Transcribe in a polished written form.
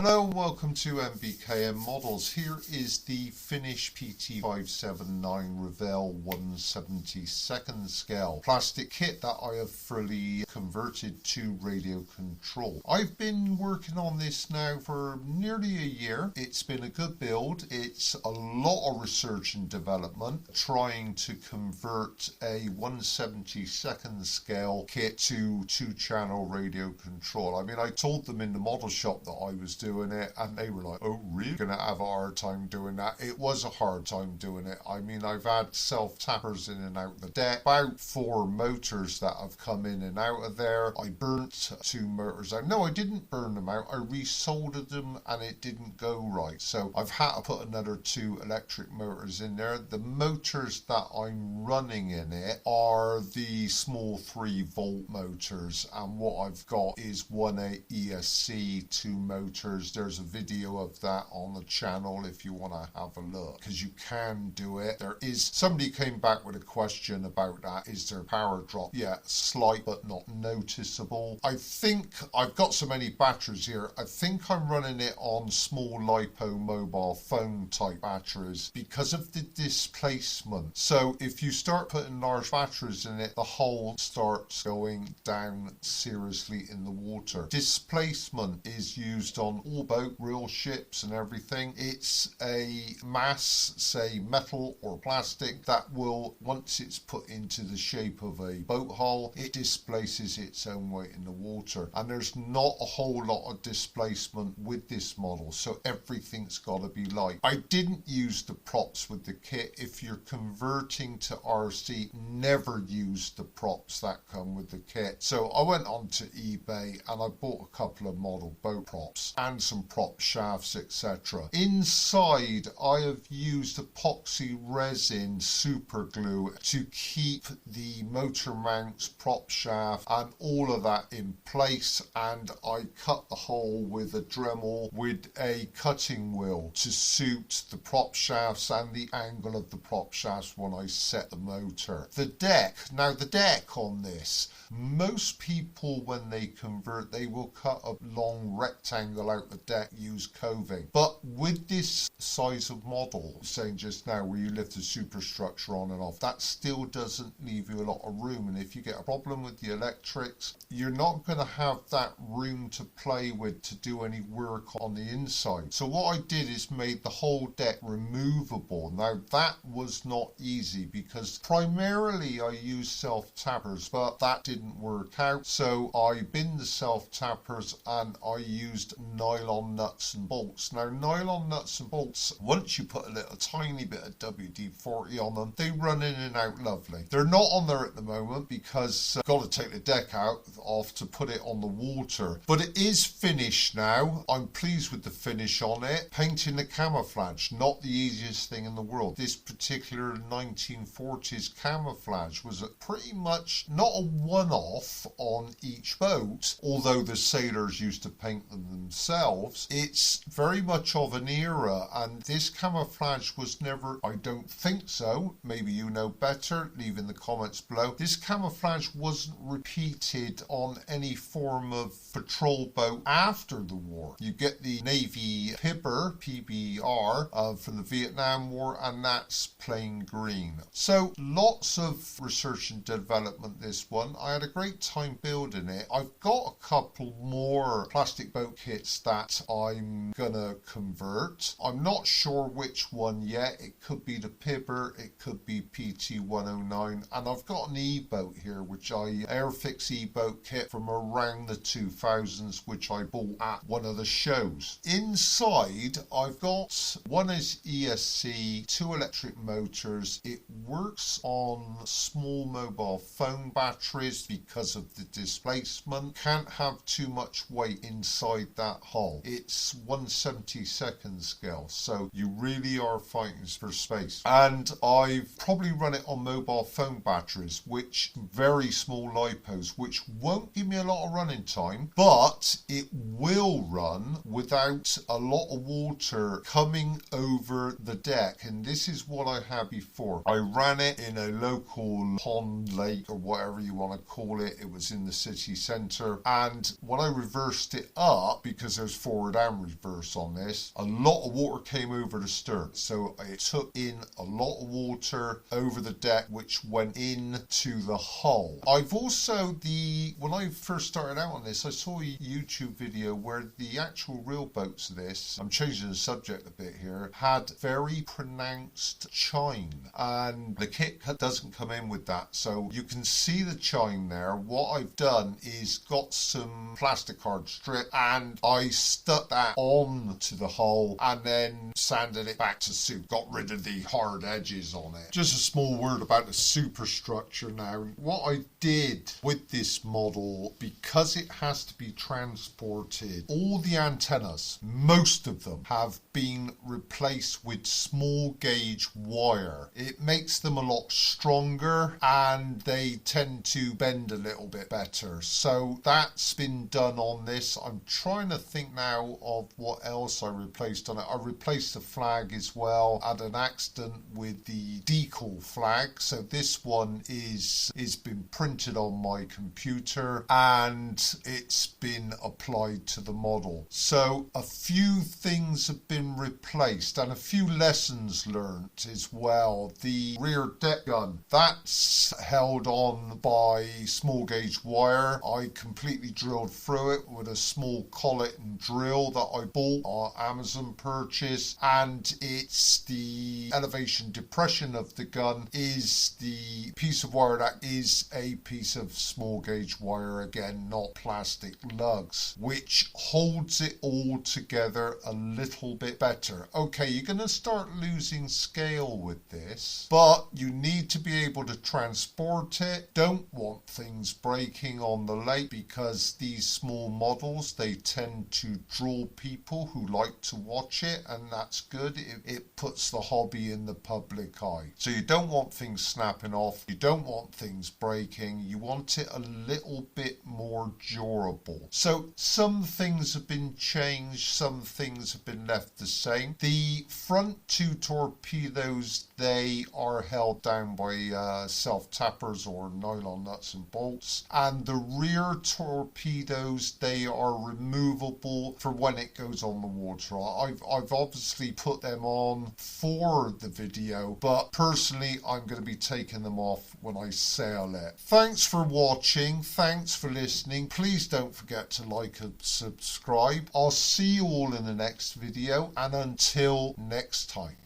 Hello and welcome to MBKM Models. Here is the finished PT-579 Revell 1/72nd scale plastic kit that I have fully converted to radio control. I've been working on this now for nearly a year. It's been a good build. It's a lot of research and development trying to convert a 1/72nd scale kit to 2-channel radio control. I mean, I told them in the model shop that I was doing it and they were like, oh really? Gonna have a hard time doing that. It was a hard time doing it. I mean, I've had self-tappers in and out of the deck, about 4 motors that have come in and out of there. I burnt 2 motors out. No, I didn't burn them out. I resoldered them and it didn't go right. So I've had to put another 2 electric motors in there. The motors that I'm running in it are the small 3-volt motors, and what I've got is 1/8 ESC 2 motors. There's a video of that on the channel if you want to have a look, because you can do it. Somebody came back with a question about that. Is there power drop? Yeah, slight but not noticeable. I think I've got so many batteries here. I think I'm running it on small LiPo mobile phone type batteries because of the displacement. So if you start putting large batteries in it, the hull starts going down seriously in the water. Displacement is used on all boat, real ships and everything. It's a mass, say metal or plastic, that will, once it's put into the shape of a boat hull, it displaces its own weight in the water. And there's not a whole lot of displacement with this model, so everything's got to be light. I didn't use the props with the kit. If you're converting to RC, never use the props that come with the kit. So I went onto eBay and I bought a couple of model boat props and some prop shafts, etc. Inside I have used epoxy resin super glue to keep the motor mounts, prop shaft and all of that in place, and I cut the hole with a Dremel with a cutting wheel to suit the prop shafts and the angle of the prop shafts when I set the motor. The deck on this, most people when they convert, they will cut a long rectangle out the deck, use coving. But with this size of model, saying just now where you lift the superstructure on and off, that still doesn't leave you a lot of room. And if you get a problem with the electrics, you're not going to have that room to play with to do any work on the inside. So what I did is made the whole deck removable. Now that was not easy because primarily I used self-tappers, but that didn't work out. So I binned the self-tappers and I used nylon nuts and bolts. Now nylon nuts and bolts, once you put a little tiny bit of WD-40 on them, they run in and out lovely. They're not on there at the moment because I've got to take the deck off to put it on the water, but it is finished now. I'm pleased with the finish on it. Painting the camouflage, not the easiest thing in the world. This particular 1940s camouflage was pretty much not a one-off on each boat, although the sailors used to paint them themselves. It's very much of an era, and this camouflage was never, I don't think so, maybe you know better, leave in the comments below. This camouflage wasn't repeated on any form of patrol boat after the war. You get the Navy PBR from the Vietnam War, and that's plain green. So lots of research and development this one. I had a great time building it. I've got a couple more plastic boat kits that I'm gonna convert. I'm not sure which one yet. It could be the Pibber, it could be PT-109, and I've got an e-boat here which I Airfix e-boat kit from around the 2000s, which I bought at one of the shows. Inside I've got, one is ESC, 2 electric motors. It works on small mobile phone batteries because of the displacement. Can't have too much weight inside that hull. It's 1/72nd scale, so you really are fighting for space. And I've probably run it on mobile phone batteries, which very small LiPos, which won't give me a lot of running time, but it will run without a lot of water coming over the deck. And this is what I had before. I ran it in a local pond, lake, or whatever you want to call it. It was in the city centre, and when I reversed it up, because there's goes forward and reverse on this. A lot of water came over the stern, so it took in a lot of water over the deck, which went into the hull. I've also, when I first started out on this, I saw a YouTube video where the actual real boats of this, I'm changing the subject a bit here, had very pronounced chine, and the kit doesn't come in with that, so you can see the chine there. What I've done is got some plastic card strip and I stuck that on to the hull and then sanded it back to suit, got rid of the hard edges on it. Just a small word about the superstructure now. What I did with this model, because it has to be transported, all the antennas, most of them, have been replaced with small gauge wire. It makes them a lot stronger and they tend to bend a little bit better. So that's been done on this. I'm trying to think now of what else I replaced on it. I replaced the flag as well. I had an accident with the decal flag, so this one is been printed on my computer and it's been applied to the model. So a few things have been replaced and a few lessons learnt as well. The rear deck gun, that's held on by small gauge wire. I completely drilled through it with a small collet and drill that I bought on Amazon purchase, and it's the elevation depression of the gun is the piece of wire that is a piece of small gauge wire, again not plastic lugs, which holds it all together a little bit better. Okay, you're going to start losing scale with this, but you need to be able to transport it. Don't want things breaking on the lake, because these small models, they tend to draw people who like to watch it, and that's good. It puts the hobby in the public eye. So you don't want things snapping off, you don't want things breaking, you want it a little bit more durable. So some things have been changed, some things have been left the same. The front two torpedoes, they are held down by self-tappers or nylon nuts and bolts, and the rear torpedoes, they are removable for when it goes on the water. I've obviously put them on for the video, but personally I'm going to be taking them off when I sail it. Thanks for watching, thanks for listening. Please don't forget to like and subscribe. I'll see you all in the next video, and until next time.